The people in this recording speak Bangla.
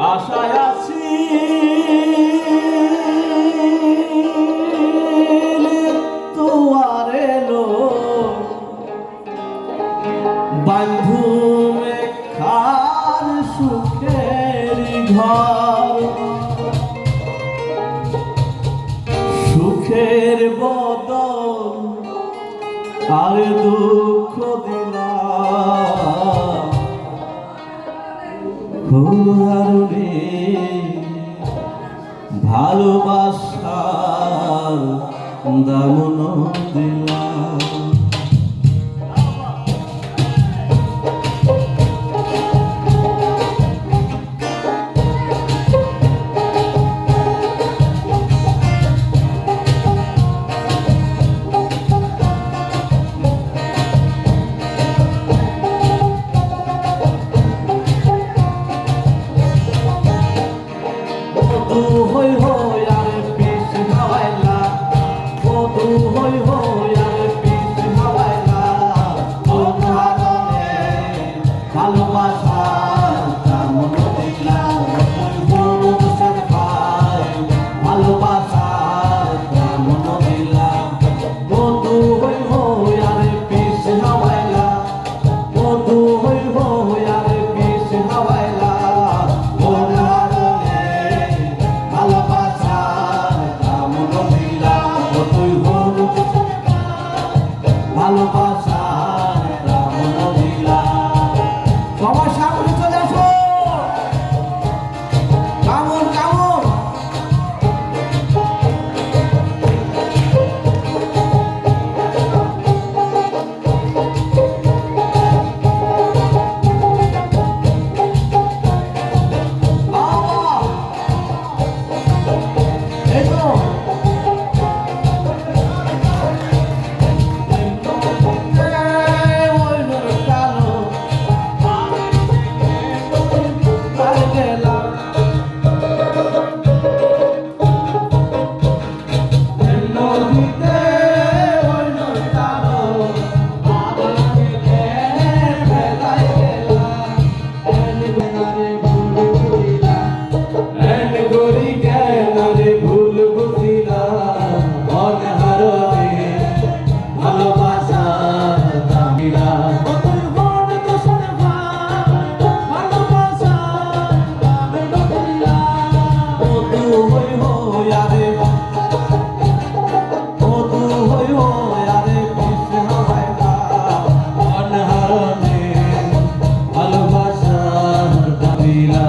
আশায় আছি তোমার এলো বান্ধুমে খার সুখের ঘর সুখের বদল আর দুঃখ দিলাম ফুলহারুনে ভালোবাসার দামন দিলাম। হই হই আর পিস হাওয়াইলা মধু হই হই আর পিস হাওয়াইলা তোমারে ভালোবাসা কেমন দিলাম তুই বন্ধুর ভাই ভালোবাসা কেমন দিলাম মধু হই হই আর পিস হাওয়াইলা মধু হই হই আর পিস হাওয়াইলা ভালোবাসার দামন দিলাম। সবার সামনে চলে আসো কেমন কেমন এই তো ভালোবাসার দাবিলা